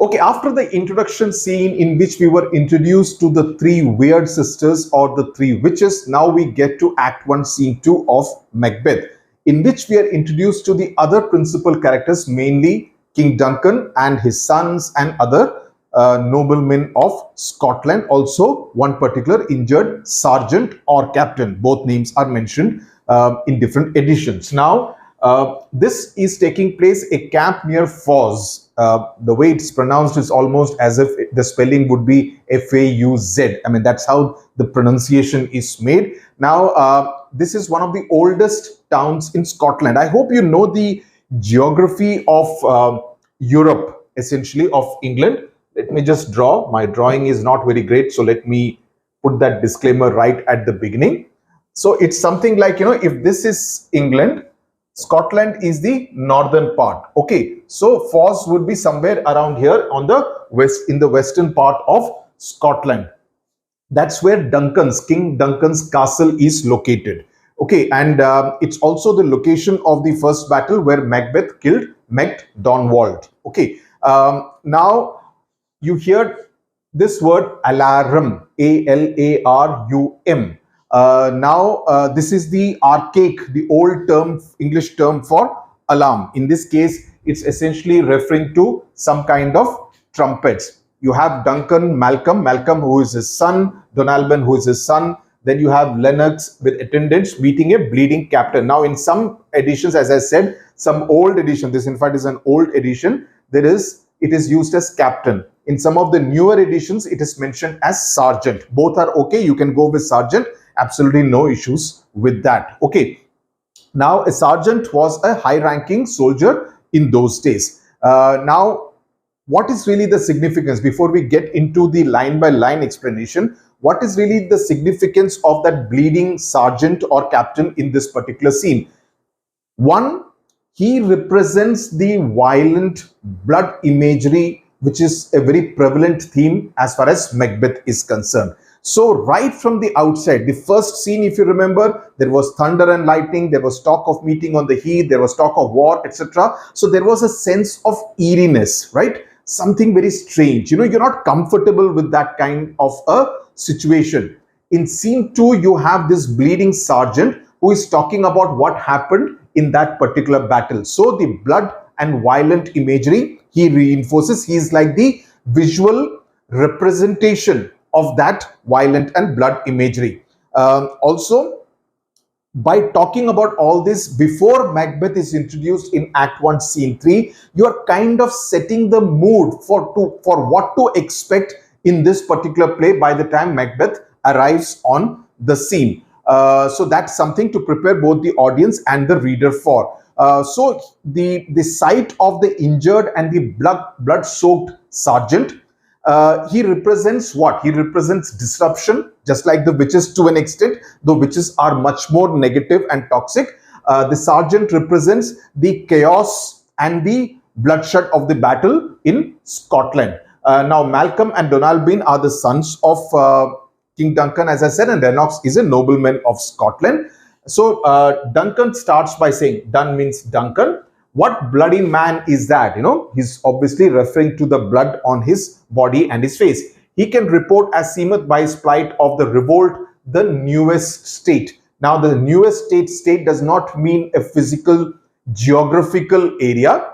Okay, after the introduction scene in which we were introduced to the three weird sisters or the three witches, now we get to Act 1, Scene 2 of Macbeth, in which we are introduced to the other principal characters, mainly King Duncan and his sons and other noblemen of Scotland. Also, one particular injured sergeant or captain. Both names are mentioned in different editions. Now, this is taking place a camp near Foz. The way it's pronounced is almost as if the spelling would be F-A-U-Z. I mean, that's how the pronunciation is made. Now, this is one of the oldest towns in Scotland. I hope you know the geography of Europe, essentially of England. Let me just draw. My drawing is not very great, so let me put that disclaimer right at the beginning. So it's something like, if this is England, Scotland is the northern part. Okay, so Foz would be somewhere around here on the west, in the western part of Scotland. That's where King Duncan's castle is located. Okay, and it's also the location of the first battle where Macbeth killed Macdonald. Okay, now you hear this word alarum, A-L-A-R-U-M. Now, this is the archaic, the old term, English term for alarm. In this case, it's essentially referring to some kind of trumpets. You have Duncan, Malcolm who is his son, Donalban who is his son. Then you have Lennox with attendants meeting a bleeding captain. Now, in some editions, as I said, some old edition, this in fact is an old edition, it is used as captain. In some of the newer editions, it is mentioned as sergeant. Both are okay. You can go with sergeant. Absolutely no issues with that. Okay. Now, a sergeant was a high-ranking soldier in those days. Now, what is really the significance, before we get into the line-by-line explanation, what is really the significance of that bleeding sergeant or captain in this particular scene? One, he represents the violent blood imagery, which is a very prevalent theme as far as Macbeth is concerned. So right from the outset, the first scene, if you remember, there was thunder and lightning, there was talk of meeting on the heath, there was talk of war, etc. So there was a sense of eeriness, right? Something very strange. You're not comfortable with that kind of a situation. In scene 2, you have this bleeding sergeant who is talking about what happened in that particular battle. So the blood and violent imagery he reinforces. He is like the visual representation of that violent and blood imagery. Also, by talking about all this before Macbeth is introduced in Act 1, Scene 3, you are kind of setting the mood for what to expect in this particular play by the time Macbeth arrives on the scene. So that's something to prepare both the audience and the reader for. So the sight of the injured and the blood-soaked sergeant, he represents what? He represents disruption, just like the witches to an extent, though witches are much more negative and toxic. The sergeant represents the chaos and the bloodshed of the battle in Scotland. Now, Malcolm and Donalbain are the sons of King Duncan, as I said, and Lennox is a nobleman of Scotland. So Duncan starts by saying, Dun means Duncan. What bloody man is that? He's obviously referring to the blood on his body and his face. He can report as seemeth by his plight of the revolt, the newest state. Now, the newest state does not mean a physical, geographical area.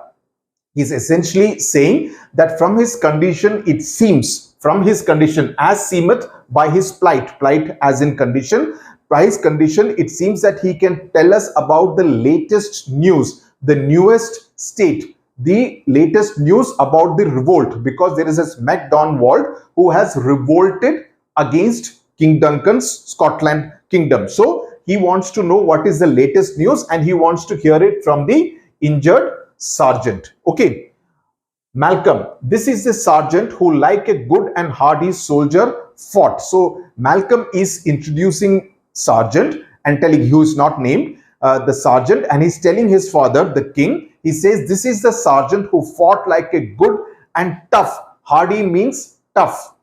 He's essentially saying that from his condition, it seems, from his condition, as seemeth by his plight as in condition, by his condition, it seems that he can tell us about the latest news, the newest state, the latest news about the revolt, because there is this Macdonald who has revolted against King Duncan's Scotland kingdom. So he wants to know what is the latest news and he wants to hear it from the injured sergeant. Okay. Malcolm, this is the sergeant who, like a good and hardy soldier, fought. So Malcolm is introducing sergeant and telling, who is not named, the sergeant, and he's telling his father, the king, he says, this is the sergeant who fought like a good and tough. Hardy means tough.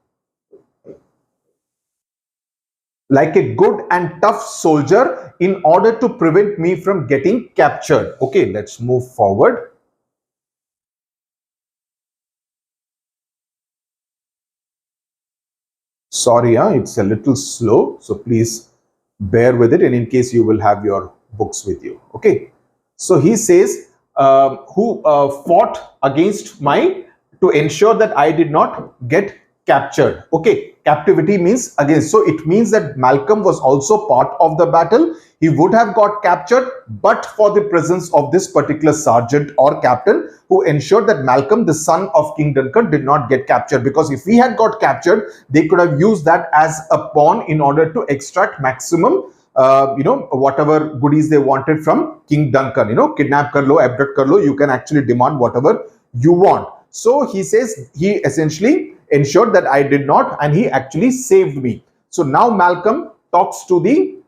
Like a good and tough soldier in order to prevent me from getting captured. Okay, let's move forward. Sorry, it's a little slow, so please bear with it, and in case you will have your books with you. Okay, so he says, who fought against my, to ensure that I did not get captured. Okay, captivity means against, so it means that Malcolm was also part of the battle. He would have got captured but for the presence of this particular sergeant or captain who ensured that Malcolm, the son of King Duncan, did not get captured, because if he had got captured, they could have used that as a pawn in order to extract maximum whatever goodies they wanted from King Duncan. Kidnap kar lo, abduct kar lo, you can actually demand whatever you want. So he says he essentially ensured that I did not, and he actually saved me. So now Malcolm talks to the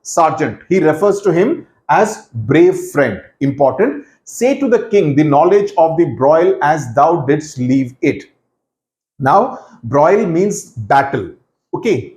sergeant. He refers to him as brave friend. Important. Say to the king the knowledge of the broil as thou didst leave it. Now, broil means battle. Okay.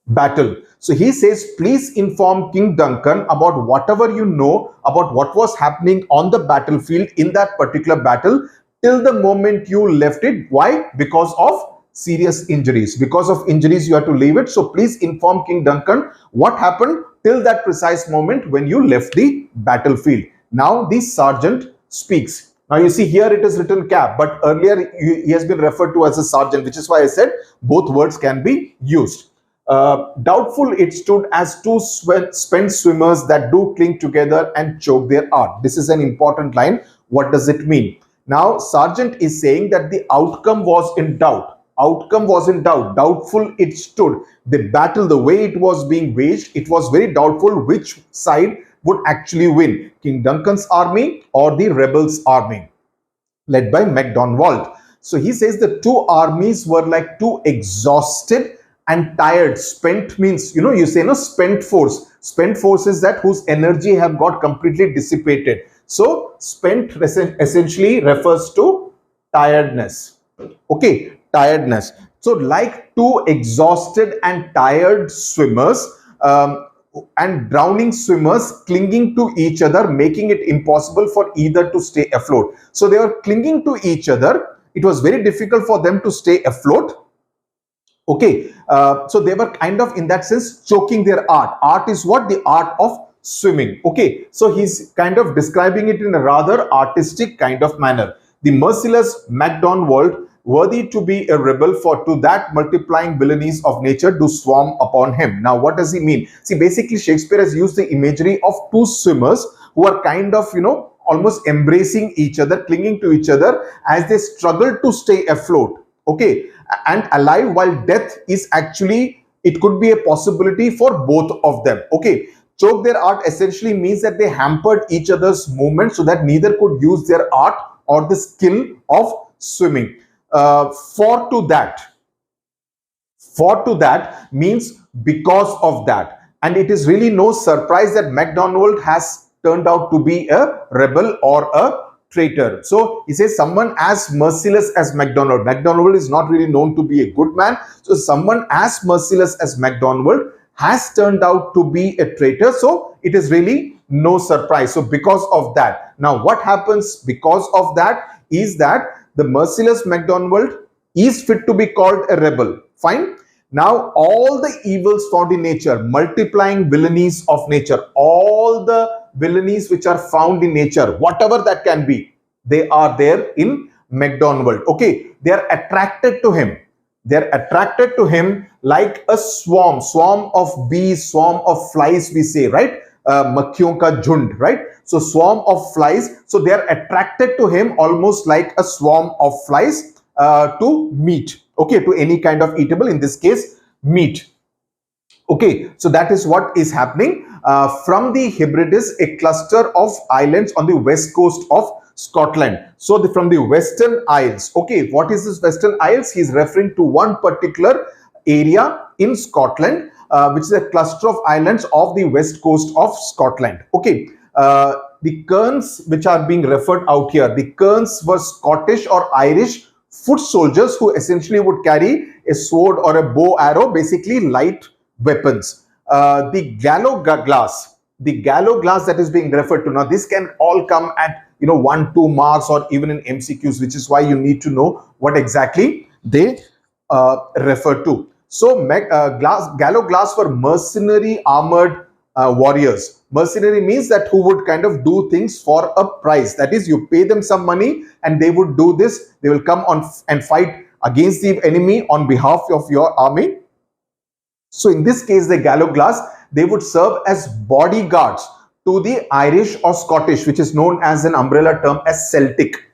Battle. So he says, please inform King Duncan about whatever you know about what was happening on the battlefield in that particular battle till the moment you left it. Why? Because of serious injuries. Because of injuries, you have to leave it. So please inform King Duncan what happened till that precise moment when you left the battlefield. Now the sergeant speaks. Now you see here it is written cap, but earlier he has been referred to as a sergeant, which is why I said both words can be used. Doubtful it stood as two spent swimmers that do cling together and choke their art. This is an important line. What does it mean? Now, sergeant is saying that the outcome was in doubt. Outcome was in doubt. Doubtful it stood. The battle, the way it was being waged, it was very doubtful which side would actually win, King Duncan's army or the rebels' army led by Macdonald. So he says the two armies were like two exhausted and tired. Spent means, you say no, spent force. Spent force is that whose energy have got completely dissipated. So spent essentially refers to tiredness. Okay, tiredness. So like two exhausted and tired swimmers and drowning swimmers clinging to each other, making it impossible for either to stay afloat. So they were clinging to each other. It was very difficult for them to stay afloat. Okay, so they were kind of in that sense choking their art. Art is what? The art of swimming. Okay, so he's kind of describing it in a rather artistic kind of manner. The merciless Macdonald, worthy to be a rebel, for to that multiplying villainies of nature do swarm upon him. Now, what does he mean? See, basically Shakespeare has used the imagery of two swimmers who are kind of, almost embracing each other, clinging to each other as they struggle to stay afloat. Okay, and alive, while death is actually, it could be a possibility for both of them. Okay, choke their art essentially means that they hampered each other's movement so that neither could use their art or the skill of swimming. For to that means because of that. And it is really no surprise that Macdonald has turned out to be a rebel or a traitor. So he says someone as merciless as Macdonald. Macdonald is not really known to be a good man. So someone as merciless as Macdonald has turned out to be a traitor. So it is really no surprise. So because of that. Now what happens because of that is that the merciless Macdonald is fit to be called a rebel. Fine. Now all the evils found in nature, multiplying villainies of nature, all the villainies which are found in nature, whatever that can be, they are there in Macdonald. Okay, they are attracted to him. They are attracted to him like a swarm of bees, swarm of flies, we say, right? Makhiyon ka jhund, right? So swarm of flies. So they are attracted to him almost like a swarm of flies to meat. Okay, to any kind of eatable, in this case, meat. Okay, so that is what is happening. From the Hebrides, a cluster of islands on the west coast of Scotland. So from the Western Isles. Okay, what is this Western Isles? He is referring to one particular area in Scotland, which is a cluster of islands off the west coast of Scotland. Okay, the Kerns which are being referred out here, the Kerns were Scottish or Irish foot soldiers who essentially would carry a sword or a bow arrow, basically light weapons. The gallows glass that is being referred to. Now this can all come at 1-2 marks, or even in MCQs, which is why you need to know what exactly they refer to. So gallows glass were mercenary armored warriors. Mercenary means that who would kind of do things for a price. That is, you pay them some money and they would do this. They will come on and fight against the enemy on behalf of your army. So in this case, the gallows glass, they would serve as bodyguards to the Irish or Scottish, which is known as an umbrella term as Celtic.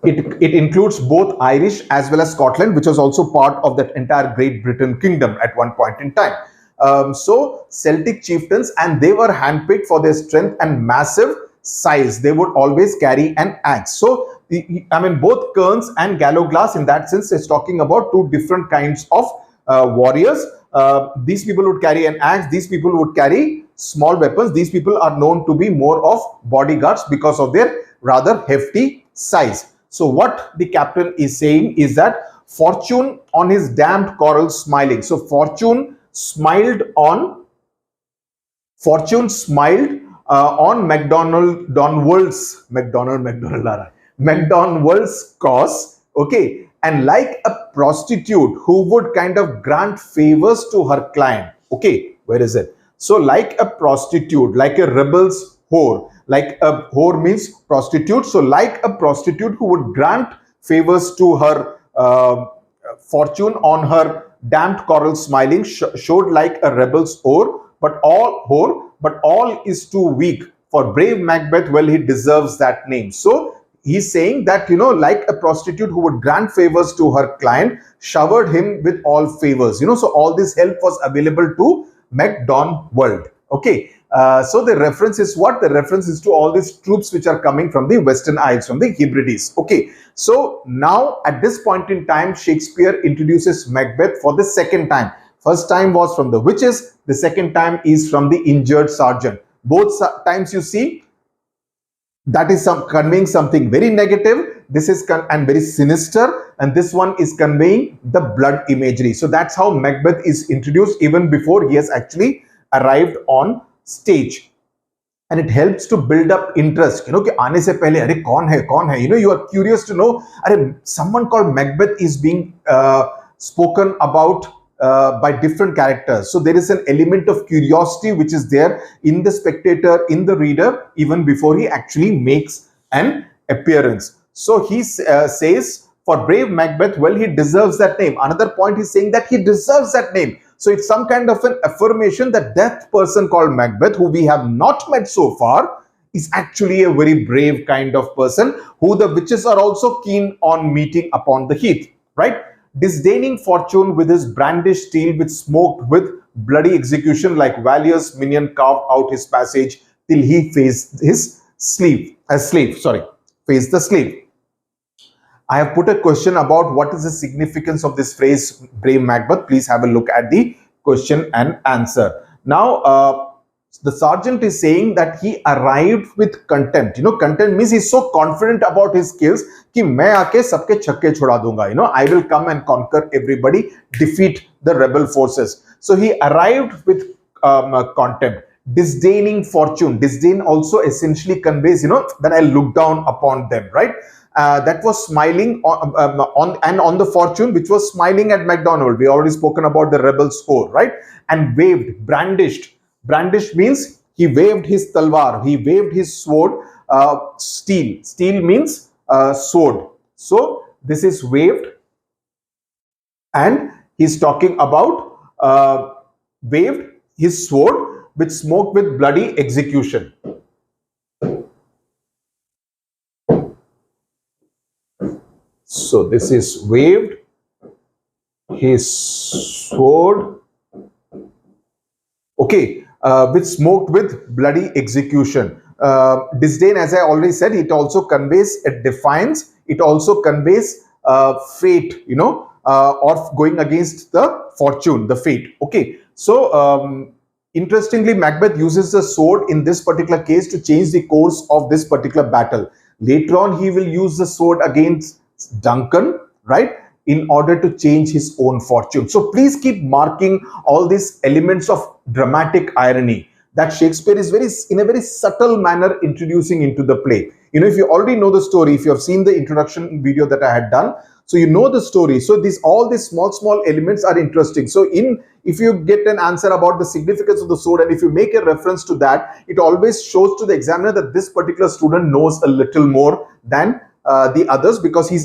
It includes both Irish as well as Scotland, which was also part of that entire Great Britain kingdom at one point in time. So Celtic chieftains, and they were handpicked for their strength and massive size. They would always carry an axe. So both Kerns and gallows glass, in that sense, is talking about two different kinds of warriors. These people would carry an axe. These people would carry small weapons. These people are known to be more of bodyguards because of their rather hefty size. So what the captain is saying is that fortune on his damned coral smiling. So fortune smiled on MacDonald's cause. Okay, and like a prostitute who would kind of grant favors to her client. Okay, where is it? So like a prostitute, like a rebel's whore. Like a whore means prostitute. So like a prostitute who would grant favors to her fortune on her damned coral smiling, showed like a rebel's whore, but all is too weak for brave Macbeth. Well, he deserves that name. So he's saying that, like a prostitute who would grant favors to her client, showered him with all favors. So all this help was available to MacDonald. Okay. So the reference is what? The reference is to all these troops which are coming from the Western Isles, from the Hebrides. Okay. So now at this point in time, Shakespeare introduces Macbeth for the second time. First time was from the witches. The second time is from the injured sergeant. Both times you see that is conveying something very negative. This is and very sinister, and this one is conveying the blood imagery. So that's how Macbeth is introduced even before he has actually arrived on stage. And it helps to build up interest. कि आने से पहले अरे कौन है? You are curious to know. अरे someone called Macbeth is being spoken about by different characters. So there is an element of curiosity which is there in the spectator, in the reader, even before he actually makes an appearance. So he says, for brave Macbeth, well, he deserves that name. Another point, he's saying that he deserves that name. So it's some kind of an affirmation that that person called Macbeth, who we have not met so far, is actually a very brave kind of person who the witches are also keen on meeting upon the heath, right? Disdaining fortune with his brandished steel, which smoked with bloody execution, like Valier's minion carved out his passage till he faced his faced the slave. I have put a question about what is the significance of this phrase, brave Macbeth. Please have a look at the question and answer. Now, the sergeant is saying that he arrived with contempt. Contempt means he's so confident about his skills कि मैं आके सबके छक्के छुड़ा दूंगा. I will come and conquer everybody, defeat the rebel forces. So he arrived with contempt. Disdaining fortune. Disdain also essentially conveys, that I look down upon them, right? That was smiling on the fortune which was smiling at MacDonald. We already spoken about the rebel score, right? And waved, brandished. Brandished means he waved his talwar, he waved his sword. Steel. Steel means sword. So this is waved, and he's talking about waved his sword which smoked with bloody execution. So this is waved his sword, okay, which smoked with bloody execution. Disdain, as I already said, it also conveys a defiance. It also conveys fate, or going against the fortune, the fate. Okay, so interestingly, Macbeth uses the sword in this particular case to change the course of this particular battle. Later on, he will use the sword against Duncan, right, in order to change his own fortune. So please keep marking all these elements of dramatic irony. that Shakespeare is in a very subtle manner introducing into the play. If you already know the story, if you have seen the introduction video that I had done, so you know the story. So all these small elements are interesting. So if you get an answer about the significance of the sword, and if you make a reference to that, it always shows to the examiner that this particular student knows a little more than the others, because he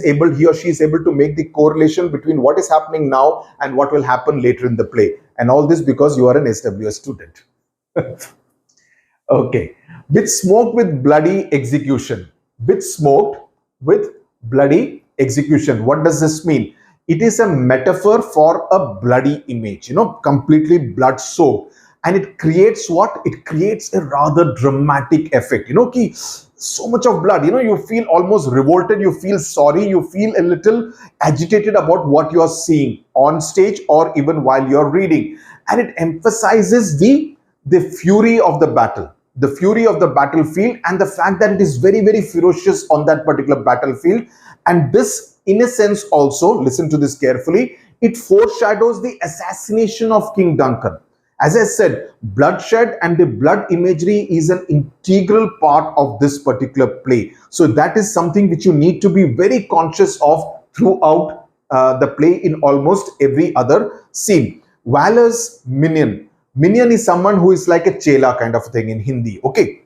or she is able to make the correlation between what is happening now and what will happen later in the play. And all this because you are an SWS student. Okay. Bit smoked with bloody execution. Bit smoked with bloody execution. What does this mean? It is a metaphor for a bloody image, completely blood soaked. And it creates what? It creates a rather dramatic effect. So much of blood, you feel almost revolted, you feel sorry, you feel a little agitated about what you are seeing on stage or even while you're reading. And it emphasizes the fury of the battle, the fury of the battlefield, and the fact that it is very, very ferocious on that particular battlefield. And this, in a sense, also, listen to this carefully, it foreshadows the assassination of King Duncan. As I said, bloodshed and the blood imagery is an integral part of this particular play. So that is something which you need to be very conscious of throughout the play in almost every other scene. Valor's minion. Minion is someone who is like a chela kind of thing in Hindi. Okay.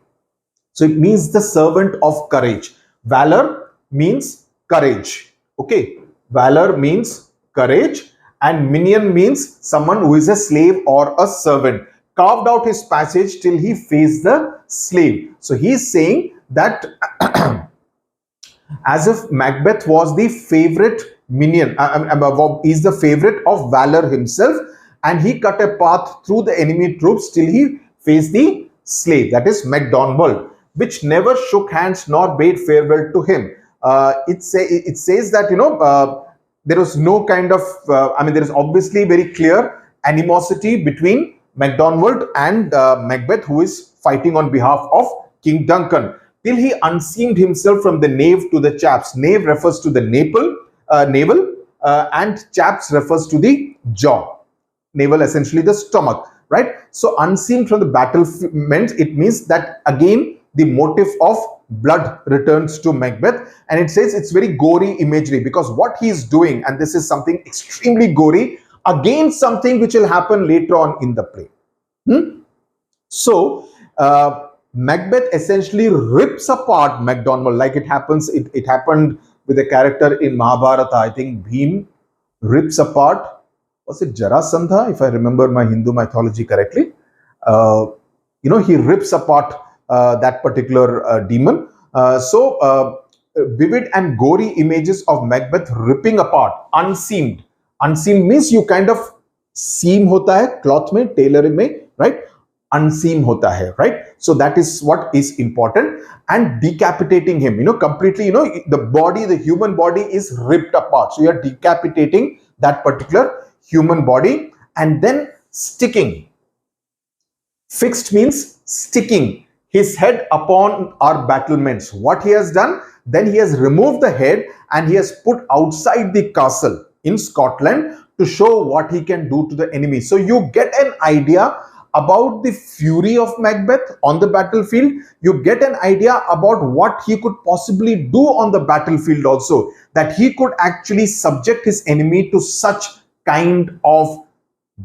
So it means the servant of courage. Valor means courage. Okay. Valor means courage. And minion means someone who is a slave or a servant. Carved out his passage till he faced the slave. So he is saying that as if Macbeth was the favorite minion, is the favorite of Valor himself, and he cut a path through the enemy troops till he faced the slave, that is Macdonald, which never shook hands nor bade farewell to him. It says that, there was no kind of, there is obviously very clear animosity between Macdonald and Macbeth, who is fighting on behalf of King Duncan, till he unseamed himself from the nave to the chaps. Nave refers to the navel, and chaps refers to the jaw. Navel, essentially the stomach, right? So unseamed from the battlement, it means that again the motive of blood returns to Macbeth, and it says it's very gory imagery, because what he is doing, and this is something extremely gory, against something which will happen later on in the play. So Macbeth essentially rips apart Macdonald, like it happens. It happened with a character in Mahabharata. I think Bhim rips apart, was it Jarasandha, if I remember my Hindu mythology correctly. He rips apart that particular demon. So vivid and gory images of Macbeth ripping apart, unseamed. Unseamed means you kind of seam hota hai cloth mein, tailor mein, right? Unseam hota hai, right? So that is what is important. And decapitating him, completely, the human body is ripped apart. So you are decapitating that particular human body, and then sticking. Fixed means sticking his head upon our battlements. What he has done, then he has removed the head and he has put outside the castle in Scotland to show what he can do to the enemy. So you get an idea about the fury of Macbeth on the battlefield. You get an idea about what he could possibly do on the battlefield also, that he could actually subject his enemy to such kind of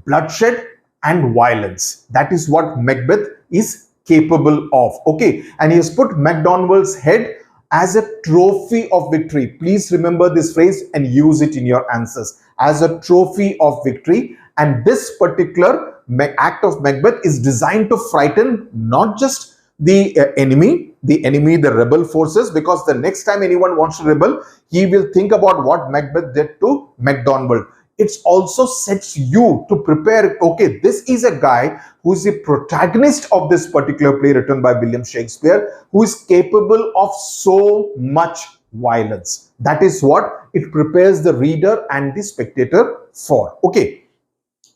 bloodshed and violence. That is what Macbeth is capable of. Okay, and he has put Macdonald's head as a trophy of victory. Please remember this phrase and use it in your answers. As a trophy of victory. And this particular act of Macbeth is designed to frighten not just the enemy, the rebel forces, because the next time anyone wants to rebel, he will think about what Macbeth did to Macdonald. It also sets you to prepare, okay, this is a guy who is the protagonist of this particular play written by William Shakespeare, who is capable of so much violence. That is what it prepares the reader and the spectator for. Okay.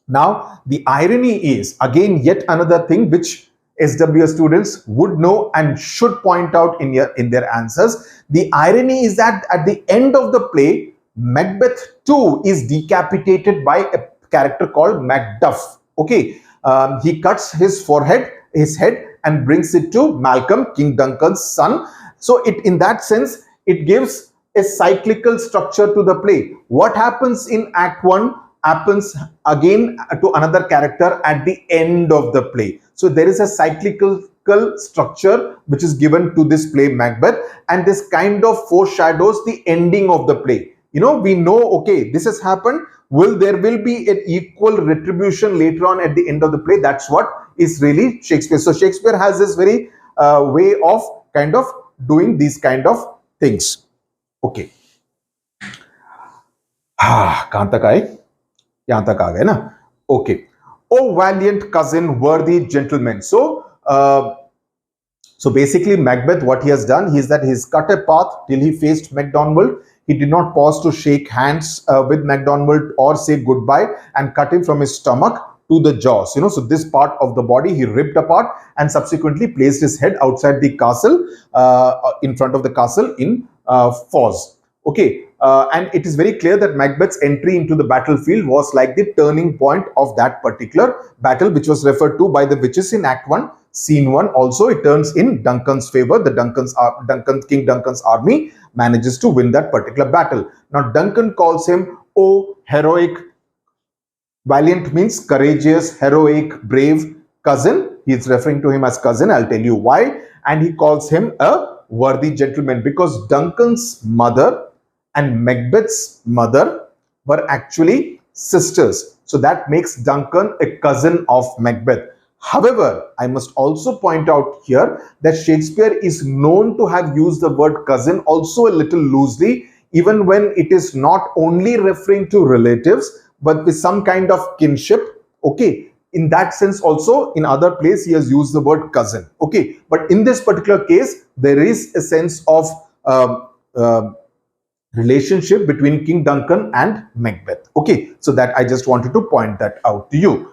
Now, the irony is, again, yet another thing which SWS students would know and should point out in their answers. The irony is that at the end of the play, Macbeth too is decapitated by a character called Macduff. Okay, he cuts his forehead his head and brings it to Malcolm, King Duncan's son. So in that sense, it gives a cyclical structure to the play. What happens in Act 1 happens again to another character at the end of the play. So there is a cyclical structure which is given to this play Macbeth, and this kind of foreshadows the ending of the play. We know, okay, this has happened. There will be an equal retribution later on at the end of the play. That's what is really Shakespeare. So Shakespeare has this very way of kind of doing these kind of things. Okay. कहां तक आए? यहां तक आ गए ना? Okay. Oh valiant cousin, worthy gentleman. So basically Macbeth, what he has done is that he's cut a path till he faced MacDonald. He did not pause to shake hands with MacDonald or say goodbye, and cut him from his stomach to the jaws. So this part of the body he ripped apart and subsequently placed his head outside the castle, in front of the castle in Foz. Okay, and it is very clear that Macbeth's entry into the battlefield was like the turning point of that particular battle, which was referred to by the witches in Act 1, Scene 1. Also, it turns in Duncan's favor. King Duncan's army manages to win that particular battle. Now, Duncan calls him, "Oh, heroic." Valiant means courageous, heroic, brave cousin. He is referring to him as cousin. I'll tell you why. And he calls him a worthy gentleman because Duncan's mother and Macbeth's mother were actually sisters. So that makes Duncan a cousin of Macbeth. However, I must also point out here that Shakespeare is known to have used the word cousin also a little loosely, even when it is not only referring to relatives, but with some kind of kinship. Okay, in that sense also, in other places he has used the word cousin. Okay, but in this particular case, there is a sense of relationship between King Duncan and Macbeth. Okay, so that I just wanted to point that out to you.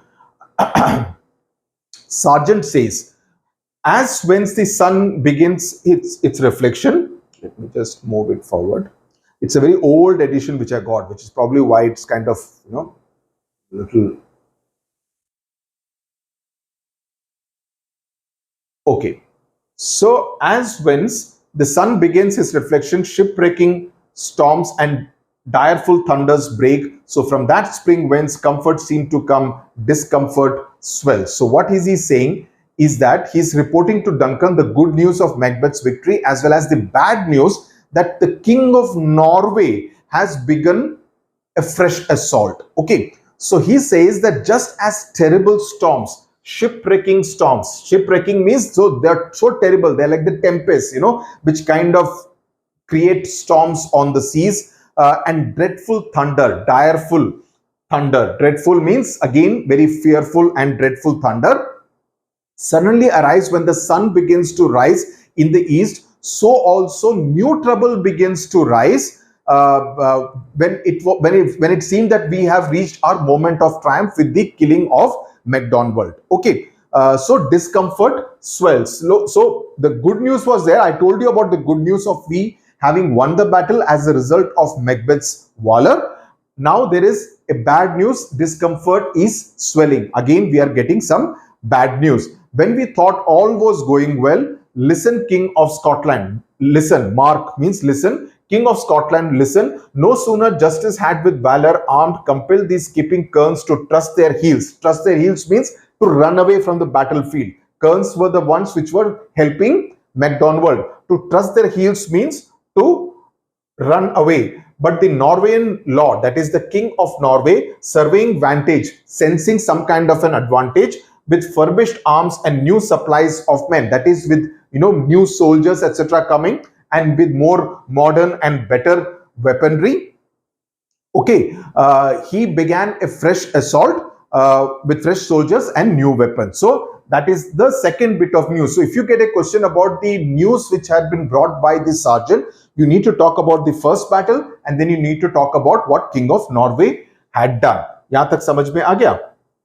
Sergeant says, as when the sun begins its reflection, let me just move it forward. It's a very old edition which I got, which is probably why it's kind of, little. Okay. So, as whence the sun begins his reflection, shipwrecking storms and direful thunders break. So, from that spring whence comfort seemed to come, discomfort swells. So, what is he saying is that he's reporting to Duncan the good news of Macbeth's victory as well as the bad news that the King of Norway has begun a fresh assault. Okay. So, he says that just as terrible storms, shipwrecking means, so they're so terrible, they're like the tempests, which kind of create storms on the seas, and dreadful thunder, direful thunder. Dreadful means again very fearful and dreadful thunder suddenly arise when the sun begins to rise in the east. So also new trouble begins to rise when it seemed that we have reached our moment of triumph with the killing of MacDonald. Okay, so discomfort swells. So the good news was there. I told you about the good news of we having won the battle as a result of Macbeth's valor. Now there is a bad news. Discomfort is swelling. Again, we are getting some bad news. When we thought all was going well, listen, King of Scotland. Listen, Mark means listen. King of Scotland, listen. No sooner justice had with valor armed compelled these skipping kerns to trust their heels. Trust their heels means to run away from the battlefield. Kerns were the ones which were helping MacDonald. To trust their heels means to run away. But the Norwegian lord, that is the King of Norway, surveying vantage, sensing some kind of an advantage with furbished arms and new supplies of men, that is with new soldiers etc. coming and with more modern and better weaponry. Okay, he began a fresh assault with fresh soldiers and new weapons. So that is the second bit of news. So if you get a question about the news which had been brought by the sergeant, you need to talk about the first battle and then you need to talk about what King of Norway had done. Yahan tak samajh mein aa gaya?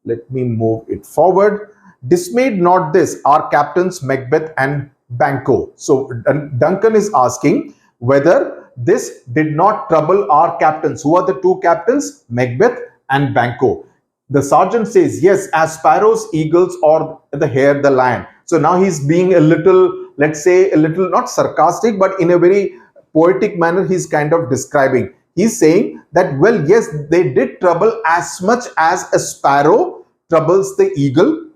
Let me move it forward. Dismayed not this, our captains Macbeth and Banquo. So Duncan is asking whether this did not trouble our captains. Who are the two captains? Macbeth and Banquo. The sergeant says, yes, as sparrows, eagles, or the hare, the lion. So now he's being a little, let's say, a little not sarcastic, but in a very poetic manner, he's kind of describing. He's saying that, well, yes, they did trouble as much as a sparrow troubles the eagle,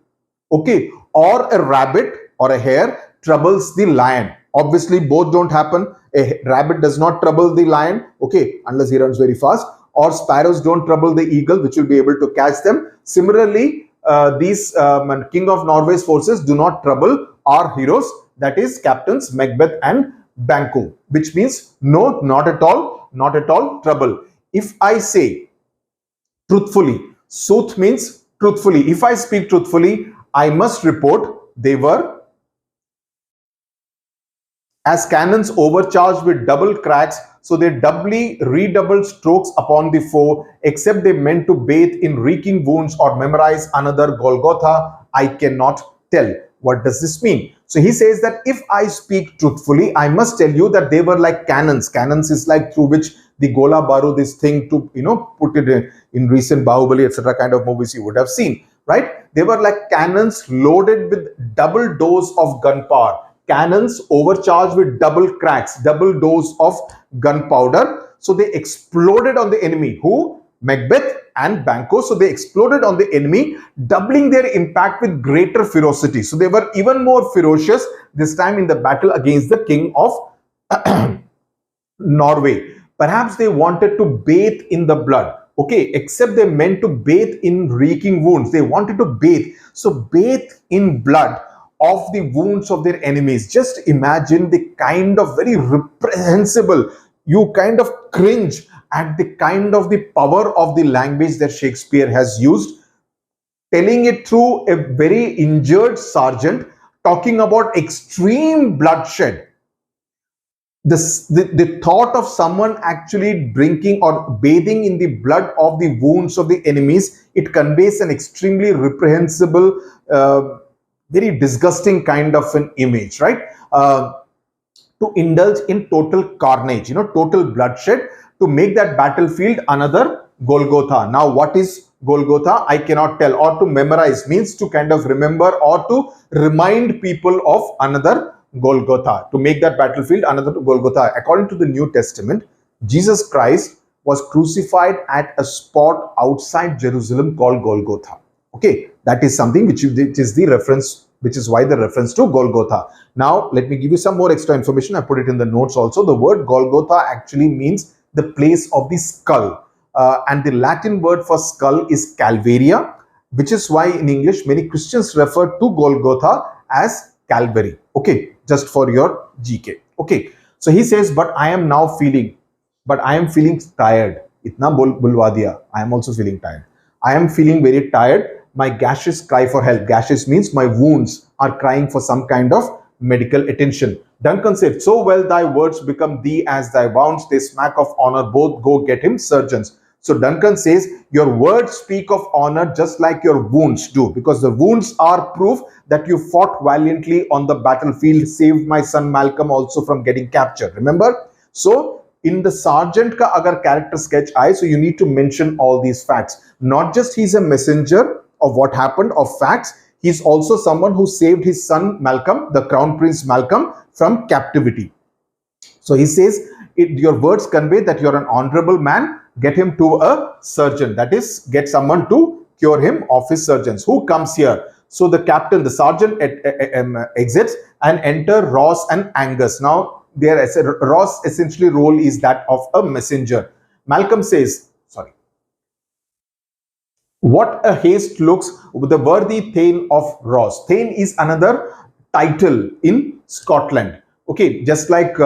okay, or a rabbit or a hare troubles the lion. Obviously, both don't happen. A rabbit does not trouble the lion, okay, unless he runs very fast, or sparrows don't trouble the eagle, which will be able to catch them. Similarly, these King of Norway's forces do not trouble our heroes, that is captains Macbeth and Banquo, which means no, not at all trouble. If I say truthfully, sooth means truthfully. If I speak truthfully, I must report they were as cannons overcharged with double cracks, so they doubly redoubled strokes upon the foe, except they meant to bathe in reeking wounds or memorize another Golgotha, I cannot tell. What does this mean? So he says that if I speak truthfully, I must tell you that they were like cannons. Cannons is like through which the Gola Baru, this thing to, put it in recent Bahubali, etc. kind of movies you would have seen, right? They were like cannons loaded with double dose of gunpowder. Cannons overcharged with double cracks, double dose of gunpowder. So they exploded on the enemy. Who? Macbeth and Banquo. So they exploded on the enemy, doubling their impact with greater ferocity. So they were even more ferocious this time in the battle against the king of Norway. Perhaps they wanted to bathe in the blood. Okay, except they meant to bathe in reeking wounds. They wanted to bathe. So bathe in blood of the wounds of their enemies. Just imagine the kind of very reprehensible, you kind of cringe at the kind of the power of the language that Shakespeare has used, telling it through a very injured sergeant, talking about extreme bloodshed. The thought of someone actually drinking or bathing in the blood of the wounds of the enemies, it conveys an extremely reprehensible, very disgusting kind of an image, right? To indulge in total carnage, total bloodshed, to make that battlefield another Golgotha. Now, what is Golgotha? I cannot tell. Or to memorize means to kind of remember or to remind people of another Golgotha, to make that battlefield another Golgotha. According to the New Testament, Jesus Christ was crucified at a spot outside Jerusalem called Golgotha. Okay, that is something which is the reference, which is why the reference to Golgotha. Now, let me give you some more extra information. I put it in the notes also. The word Golgotha actually means the place of the skull. And the Latin word for skull is Calvaria, which is why in English, many Christians refer to Golgotha as Calvary. Okay, just for your GK. Okay, so he says, but I am feeling tired. Itna bulwa diya. I am also feeling tired. I am feeling very tired. My gashes cry for help. Gashes means my wounds are crying for some kind of medical attention. Duncan said, so well thy words become thee as thy wounds, they smack of honor, both go get him surgeons. So Duncan says, your words speak of honor just like your wounds do, because the wounds are proof that you fought valiantly on the battlefield, saved my son Malcolm also from getting captured. Remember? So in the sergeant ka agar character sketch aaye, so you need to mention all these facts. Not just he's a messenger of what happened, of facts, he's also someone who saved his son Malcolm, the Crown Prince Malcolm, from captivity. So he says, your words convey that you're an honorable man, get him to a surgeon. That is, get someone to cure him of his surgeons. Who comes here? So the captain, the sergeant exits and enter Ross and Angus. Now, Ross essentially role is that of a messenger. Malcolm says, sorry, what a haste looks the worthy Thane of Ross. Thane is another title in Scotland. Okay, just like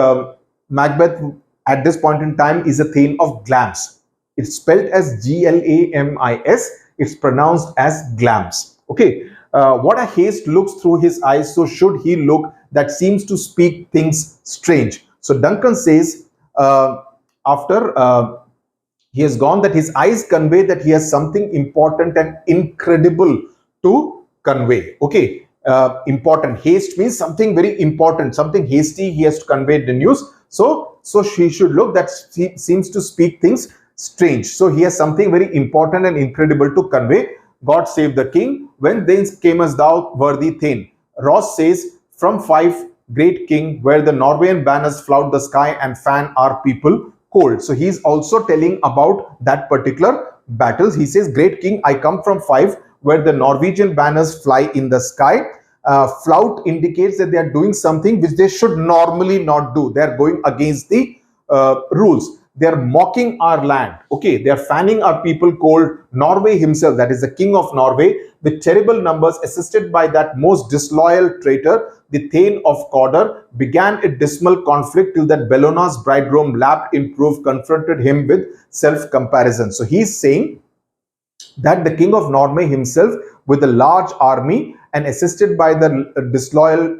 Macbeth at this point in time is a Thane of Glamis. It's spelled as Glamis. It's pronounced as Glamis. Okay, what a haste looks through his eyes, so should he look that seems to speak things strange. So Duncan says after he has gone that his eyes convey that he has something important and incredible to convey. Okay, important. Haste means something very important, something hasty. He has to convey the news. So she should look that seems to speak things strange. So he has something very important and incredible to convey. God save the king. When thence camest thou, worthy Thane? Ross says, from 5, great king, where the Norwegian banners flout the sky and fan our people cold. So he's also telling about that particular battles. He says, great king, I come from 5, where the Norwegian banners fly in the sky. Flout indicates that they are doing something which they should normally not do. They are going against the rules. They are mocking our land. Okay, they are fanning our people cold. Norway himself, that is the king of Norway, with terrible numbers, assisted by that most disloyal traitor, the Thane of Cawdor, began a dismal conflict till that Bellona's bridegroom, lapped in proof, confronted him with self-comparison. So he's saying that the king of Norway himself, with a large army and assisted by the disloyal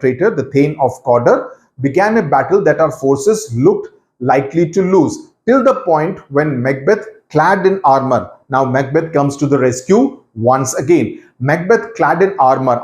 traitor, the Thane of Cawdor, began a battle that our forces looked likely to lose, till the point when Macbeth, clad in armor, now Macbeth comes to the rescue once again. Macbeth, clad in armor,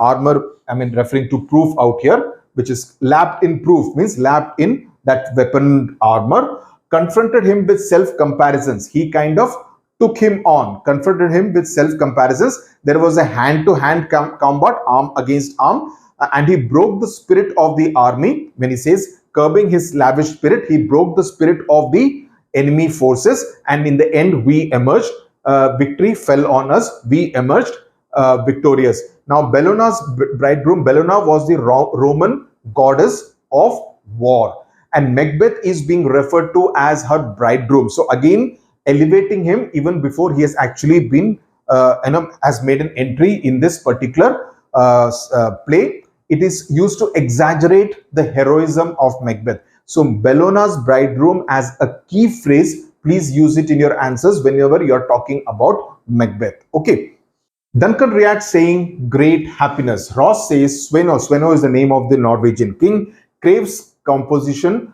I mean referring to proof out here, which is lapped in proof, means lapped in that weapon armor, confronted him with self-comparisons. He kind of took him on, confronted him with self-comparisons. There was a hand-to-hand combat, arm against arm, and he broke the spirit of the army. When he says curbing his lavish spirit, he broke the spirit of the enemy forces, and in the end we emerged. Victory fell on us. We emerged victorious. Now Bellona's bridegroom, Bellona was the Roman goddess of war, and Macbeth is being referred to as her bridegroom. So again, elevating him even before he has actually been has made an entry in this particular play. It is used to exaggerate the heroism of Macbeth. So Bellona's bridegroom as a key phrase, please use it in your answers whenever you're talking about Macbeth. Okay. Duncan reacts saying, great happiness. Ross says, Sweno is the name of the Norwegian king, craves composition,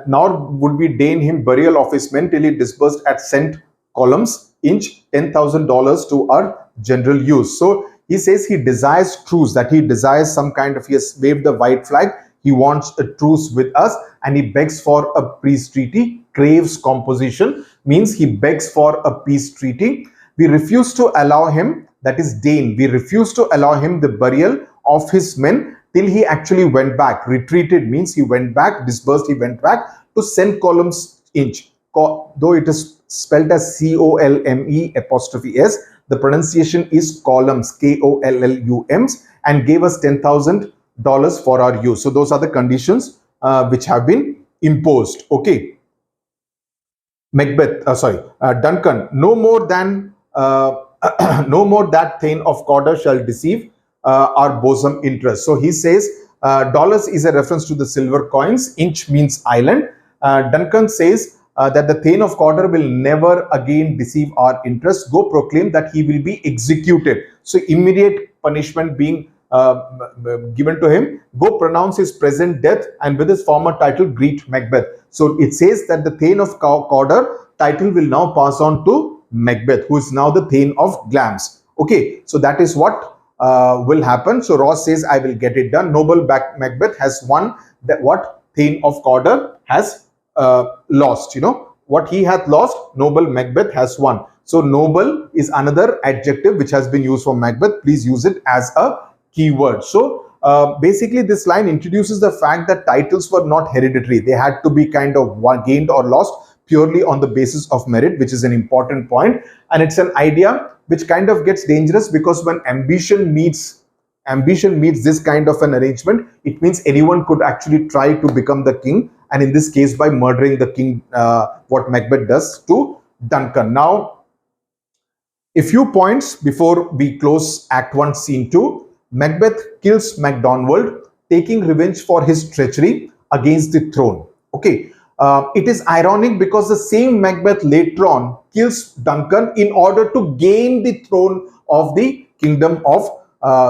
nor would we deign him burial of his men till he disbursed at cent columns inch $10,000 to our general use. So he says he desires truce, that he desires some kind of, he has waved the white flag, he wants a truce with us, and he begs for a peace treaty. Craves composition means he begs for a peace treaty. We refuse to allow him, that is deign, we refuse to allow him the burial of his men till he actually went back. Retreated means he went back, disbursed, he went back to cent columns inch. Though it is spelled as C-O-L-M-E apostrophe S, the pronunciation is columns, K-O-L-L-U-M's, and gave us $10,000 for our use. So those are the conditions which have been imposed. Okay. Duncan, no more that Thane of Cawdor shall deceive our bosom interest. So he says dollars is a reference to the silver coins, inch means island. Duncan says that the Thane of Cawdor will never again deceive our interest. Go proclaim that he will be executed. So immediate punishment being given to him. Go pronounce his present death, and with his former title greet Macbeth. So it says that the Thane of Cawdor title will now pass on to Macbeth, who is now the Thane of Glamis. Okay, so that is what will happen. So Ross says, I will get it done. Noble Macbeth has won that what Thane of Cawdor has lost. You know, what he hath lost, noble Macbeth has won. So noble is another adjective which has been used for Macbeth. Please use it as a keyword. So basically this line introduces the fact that titles were not hereditary. They had to be kind of gained or lost purely on the basis of merit, which is an important point. And it's an idea which kind of gets dangerous, because when ambition meets this kind of an arrangement, it means anyone could actually try to become the king, and in this case by murdering the king, what Macbeth does to Duncan. Now, a few points before we close Act 1, Scene 2. Macbeth kills MacDonald, taking revenge for his treachery against the throne. Okay, it is ironic because the same Macbeth later on kills Duncan in order to gain the throne of the kingdom of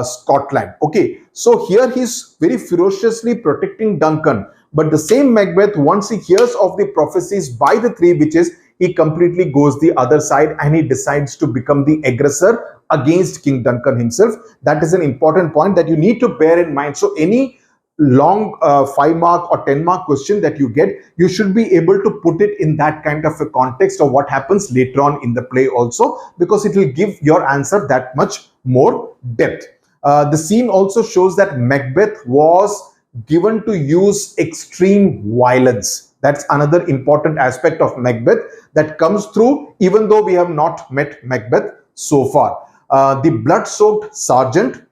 Scotland. Okay, so here he's very ferociously protecting Duncan, but the same Macbeth, once he hears of the prophecies by the three witches, he completely goes the other side and he decides to become the aggressor against King Duncan himself. That is an important point that you need to bear in mind. So any long 5-mark or 10-mark question that you get, you should be able to put it in that kind of a context of what happens later on in the play also, because it will give your answer that much more depth. The scene also shows that Macbeth was given to use extreme violence. That's another important aspect of Macbeth that comes through, even though we have not met Macbeth so far. The blood-soaked sergeant,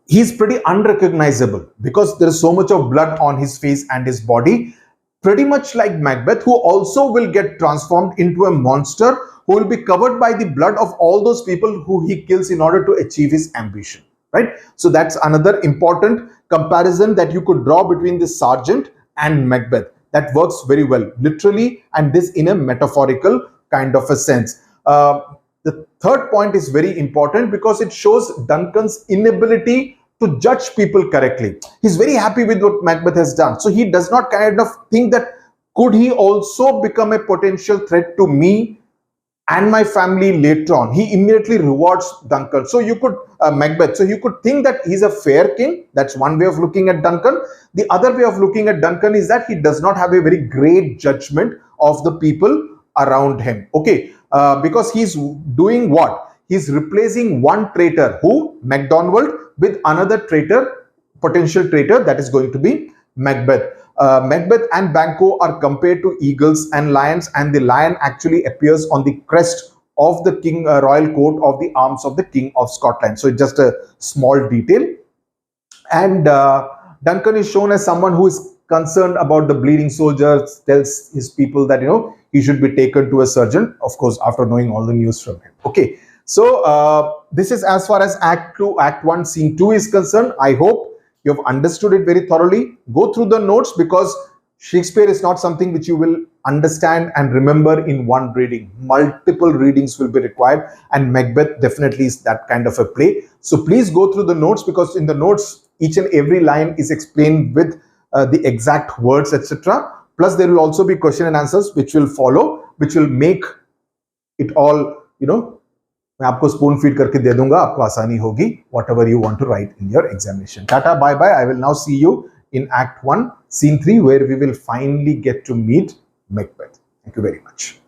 he's pretty unrecognizable because there is so much of blood on his face and his body, pretty much like Macbeth, who also will get transformed into a monster who will be covered by the blood of all those people who he kills in order to achieve his ambition, right? So that's another important comparison that you could draw between the sergeant and Macbeth. That works very well, literally, and this in a metaphorical kind of a sense. The third point is very important because it shows Duncan's inability to judge people correctly. He's very happy with what Macbeth has done. So he does not kind of think that could he also become a potential threat to me and my family later on. He immediately rewards Duncan. So you could, Macbeth, so you could think that he's a fair king. That's one way of looking at Duncan. The other way of looking at Duncan is that he does not have a very great judgment of the people around him. Okay, because he's doing what? He's replacing one traitor, who? MacDonald, with another traitor, potential traitor, that is going to be Macbeth. Macbeth and Banquo are compared to eagles and lions, and the lion actually appears on the crest of the king royal coat of the arms of the King of Scotland. So it's just a small detail. And Duncan is shown as someone who is concerned about the bleeding soldiers, tells his people that, you know, he should be taken to a surgeon, of course, after knowing all the news from him. Okay, so this is as far as Act 2, Act 1, Scene 2 is concerned. I hope you have understood it very thoroughly. Go through the notes, because Shakespeare is not something which you will understand and remember in one reading. Multiple readings will be required, and Macbeth definitely is that kind of a play. So please go through the notes, because in the notes, each and every line is explained with the exact words, etc. Plus, there will also be question and answers which will follow, which will make it all, you know, मैं आपको spoon feed करके दे दूंगा, आपको आसानी होगी whatever you want to write in your examination. Tata, bye bye. I will now see you in Act 1, Scene 3, where we will finally get to meet Macbeth. Thank you very much.